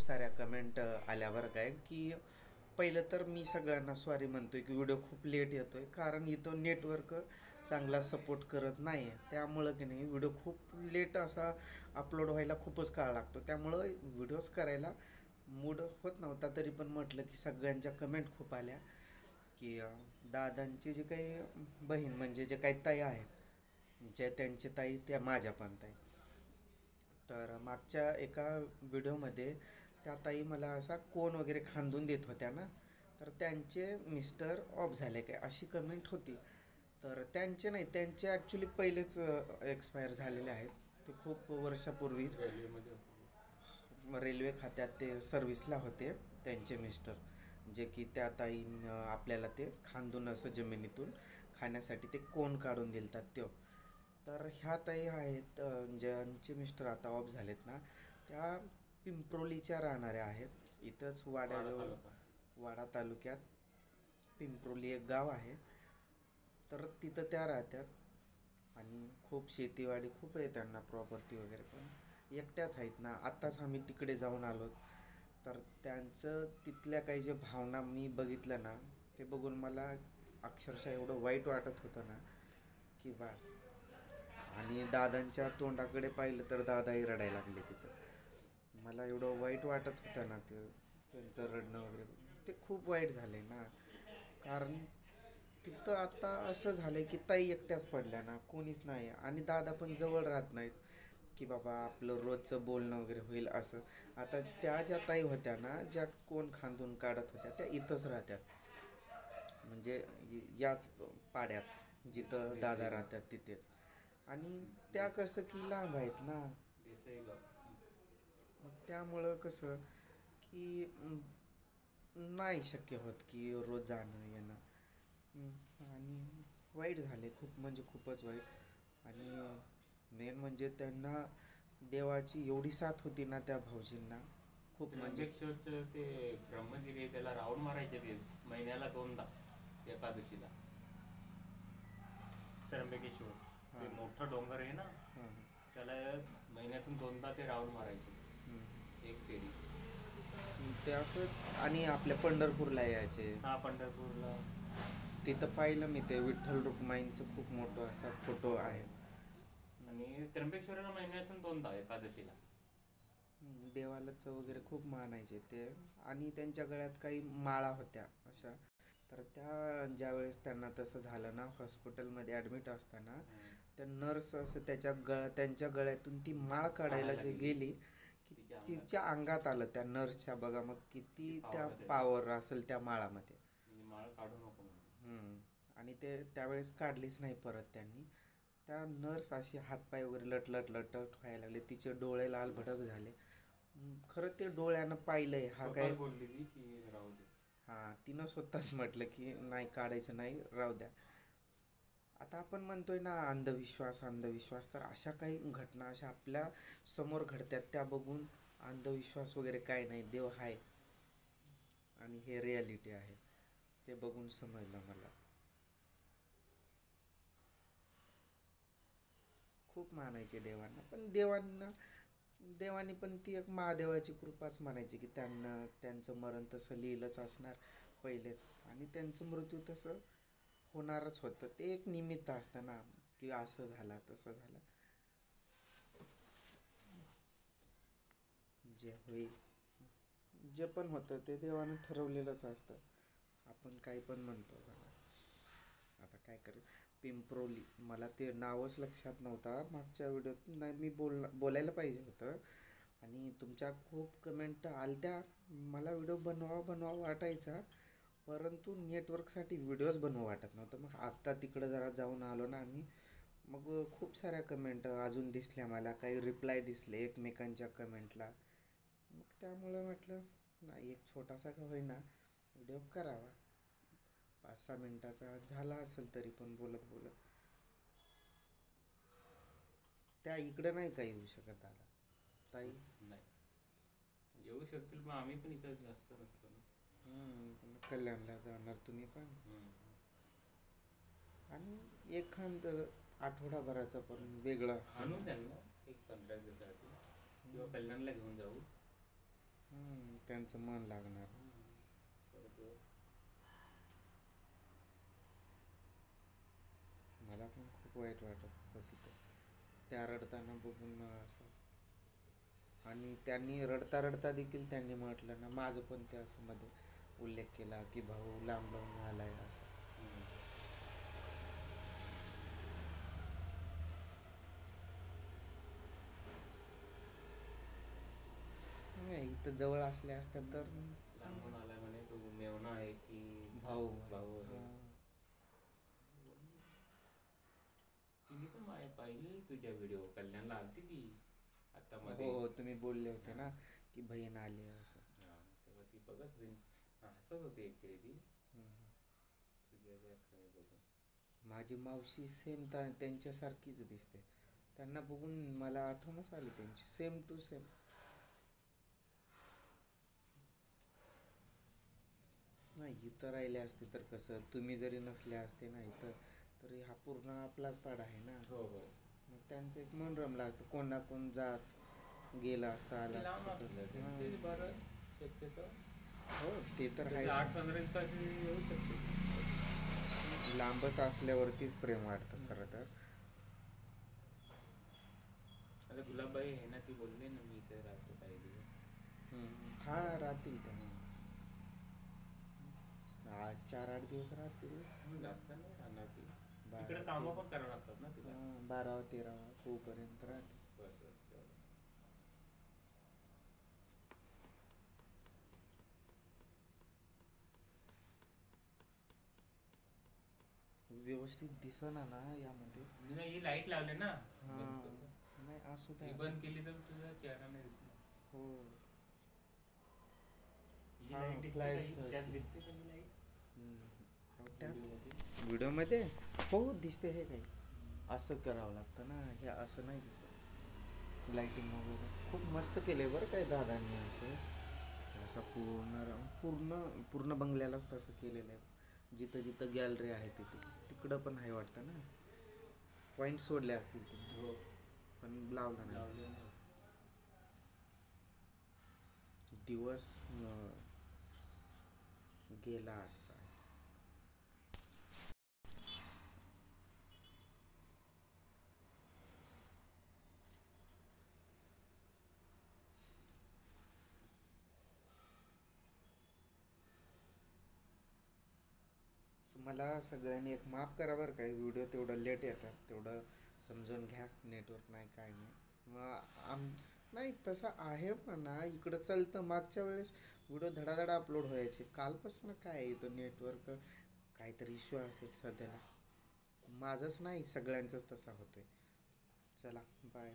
साऱ्या कमेंट आल्या बरं काय की पहिलं तर मी सगळ्यांना सॉरी म्हणतोय की व्हिडिओ खूप लेट येतोय, कारण इथं नेटवर्क चांगला सपोर्ट करत नाही आहे. त्यामुळं की नाही व्हिडिओ खूप लेट असा अपलोड व्हायला खूपच काळ लागतो. त्यामुळं व्हिडिओज करायला मूड होत नव्हता. तरी पण म्हटलं की सगळ्यांच्या कमेंट खूप आल्या की दादांची जे काही बहीण म्हणजे जे काही ताई आहेत, जे त्यांचे ताई त्या माझ्या पण ताई. तर मागच्या एका व्हिडिओमध्ये त्या ताई मला असा कोन वगैरे खांदून देत होत्या ना, तर त्यांचे मिस्टर ऑफ झाले काय अशी कमेंट होती. तर त्यांचे नाही, त्यांचे ॲक्च्युली पहिलेच एक्सपायर झालेले आहेत. ते खूप वर्षापूर्वीच रेल्वे खात्यात ते सर्व्हिसला होते त्यांचे मिस्टर, जे की त्या ताई आपल्याला ते खांदून असं जमिनीतून खाण्यासाठी ते कोण काढून दिलतात ते. तर ह्या ताई आहेत ज्यांचे मिस्टर आता ऑफ झालेत ना, त्या पिंपरोलीच्या राहणाऱ्या आहेत. इथंच वाड्याजवळ वाडा तालुक्यात पिंपरोली एक गाव आहे. तर तिथं त्या राहतात आणि खूप शेतीवाडी खूप आहे त्यांना, प्रॉपर्टी वगैरे, पण एकट्याच आहेत ना. आत्ताच आम्ही तिकडे जाऊन आलो. तर त्यांचं तिथल्या काही जे भावना मी बघितलं ना, ते बघून मला अक्षरशः एवढं वाईट वाटत होतं ना की बस. आणि दादांच्या तोंडाकडे पाहिलं तर दादाही रडायला लागले तिथं. मला एवढं वाईट वाटत होतं ना ते त्यांचं रडणं वगैरे. ते खूप वाईट झालं ना, कारण तिथं आता असं झालं की ताई एकट्याच पडल्या ना, कोणीच नाही. आणि दादा पण जवळ राहत नाहीत की बाबा आपलं रोजचं बोलणं वगैरे होईल असं. आता त्या ज्या ताई होत्या ना, ज्या कोण खांदून काढत होत्या, त्या इथंच राहतात, म्हणजे याच पाड्यात जिथं दादा राहतात तिथेच. आणि त्या कसं की लांब आहेत ना, मग त्यामुळं कसं की नाही शक्य होत की रोज जाणं येणं. आणि वाईट झाले खूप, म्हणजे खूपच वाईट. आणि मेन म्हणजे त्यांना देवाची एवढी साथ होती ना त्या भाऊजींना, खूप म्हणजे. त्र्यंबकेश्वरचं ते ब्रह्मगिरी आहे, त्याला राऊंड मारायचे ते महिन्याला 2दा एकादशीला. त्र्यंबकेश्वर ते मोठं डोंगर आहे ना, त्याला महिन्यातून 2दा ते राऊंड मारायचे, एक फेरी. ते असं. आणि आपल्या पंढरपूरला यायचे. हा, पंढरपूरला तिथं पाहिलं मी ते विठ्ठल रुक्माईंचं खूप मोठं असा फोटो आहे. आणि त्र्यंबकेश्वरला महिन्यातून 2दा एकादशीला. देवालाच वगैरे खूप मानायचे ते. आणि त्यांच्या गळ्यात काही माळा होत्या अशा. तर त्या ज्यावेळेस त्यांना तसं झालं ना, हॉस्पिटलमध्ये ॲडमिट असताना त्या नर्स असं त्यांच्या गळ्यातून ती माळ काढायला जे गेली की तिच्या अंगात आलं त्या नर्सच्या. बघा मग किती त्या पावर असेल त्या माळामध्ये. माळ काढू नको. आणि ते त्यावेळेस काढलीच नाही परत त्यांनी. त्या नर्स अशी हातपाय वगैरे लटलट व्हायला लागले, तिचे डोळे लाल भडक झाले. खरं ते डोळ्यानं पाहिलंय हा काय बोललेली की राहू दे. हां, तिनं स्वतःच म्हटलं की नाही काढायचं नाही, राहू द्या. आता आपण म्हणतोय ना अंधविश्वास अंधविश्वास, तर अशा काही घटना अशा आपल्या समोर घडतात, त्या बघून अंधविश्वास वगैरे काय नाही, देव आहे आणि हे रियालिटी आहे, ते बघून समजलं मला. खूप मानायचे देवांना, पण देवानी पण ती एक महादेवाची कृपाच म्हणायची की त्यांचं मरण तसं लिहिलंच असणार पहिलेच, आणि त्यांचं मृत्यू तसं होणारच होतं. ते एक निमित्त असतं ना की असं झालं तसं झालं, जे होईल जे पण होतं ते देवानं ठरवलेलंच असतं. आपण काही पण म्हणतो बघा. आता काय करेल. पिंपरोली, मला ते नावच लक्षात नव्हता मागच्या व्हिडिओत. नाही, मी बोलायला पाहिजे होतं. आणि तुमच्या खूप कमेंट आल्या. मला व्हिडिओ बनवा वाटायचा, परंतु नेटवर्कसाठी व्हिडिओज बनवा वाटत नव्हतं. मग आत्ता तिकडं जरा जाऊन आलो ना आम्ही, मग खूप साऱ्या कमेंट अजून दिसल्या मला, काही रिप्लाय दिसले एकमेकांच्या कमेंटला. मग त्यामुळं म्हटलं नाही, एक छोटासा का होईना व्हिडिओ करावा. 5-6 मिनटाचा झाला असेल तरी पण बोलत बोलत. त्या इकडं नाही काही येऊ शकत दादा, ताई नाही येऊ शकतील, पण आम्ही पण इथं जास्त नसतो ना. कल्याणला जाणार तुम्ही पण. आणि एखाद आठवडाभराचं पण वेगळं असतं. आणून त्यांना एक 15 दिवसासाठी किंवा कल्याणला घेऊन जाऊ. त्यांचं मन लागणार. परत मला पण खूप वाईट वाटत होतं तिथं त्या रडताना बघून असं. आणि त्यांनी रडता रडता देखील त्यांनी म्हटलं ना, माझं पण ते असं मध्ये उल्लेख केला की भाऊ लांब लांब आलाय असं. नाही, इथं जवळ असले असतात तर लांबून आलाय म्हणे तो मेवना आहे की भाऊ भाऊ आहे. हा. तिने पण पाहिली तुझ्या व्हिडिओ, कल्याणला आलती ती आता हो मध्ये. हो, तुम्ही बोलले होते ना की बहीण आली असं. हा, तेव्हा ती बघत होती, हसत होती ऍक्च्युली ती तुझ्या बघून. माझी मावशी सेम त्यांच्यासारखीच दिसते. त्यांना बघून मला आठवणच आली त्यांची, सेम टू सेम. नाही, इथं राहिले असते तर कसं, तुम्ही जरी नसले असते ना इथं, तरी हा पूर्ण आपलाच पाडा आहे ना. हो हो. मग त्यांचं एक मन रमलं असतं, कोण ना कोण जात गेला असता, आला लांब असतं असलं तर. ते बरं शक्यतो. हो, ते तर आहे. 8-15 दिवसाची येऊ शकते. लांबच असल्यावरतीच प्रेम वाटतं खरं तर. आता गुलाबबाई आहे ना, ती बोलली ना मी इथे राहतो काही दिवस. हा, राहतील त्या 4-8 दिवस राहतील. जास्त नाही राहणार ती, 12 इकडे कामं पण करावं लागतात ना तिला. 12-13 होईपर्यंत राहतील. बस बस तेवढं. व्यवस्थित दिसना ना यामध्ये. नाही, ही लाईट लावले ना, हा, नाही असू ही द्या. बंद केली तर तुझा चेहरा नाही दिसणार. हो, ही हा, लाईट दिसते फ्लॅश का? ही त्यात अशी. दिसते का ही लाईट त्या व्हिडिओमध्ये? व्हिडिओमध्ये हो दिसते. हे काही असं करावं लागतं ना, हे असं नाही दिसत. लाईटिंग वगैरे खूप मस्त केले बरं काय दादांनी. असं पूर्ण पूर्ण पूर्ण बंगल्यालाच तसं केलेलं आहे. जिथं जिथं गॅलरी आहे तिकडं पण आहे वाटतं ना. पॉईंट सोडले असतील तिने, हो, पण लावला नाही. लावले नाही. दिवस गेला आजचा. मला सगळ्यांनी एक माफ करा बरं काय, व्हिडिओ तेवढं लेट येतात, तेवढं समजून घ्या. नेटवर्क नाही, काय नाही. मग नाही तसं आहे पण ना, इकडं चालतं. मागच्या वेळेस व्हिडिओ धडाधडा अपलोड व्हायचे. कालपासून काय इथं नेटवर्क काहीतरी इश्यू असेल सध्याला. माझंच नाही, सगळ्यांचंच तसा होतोय. चला बाय.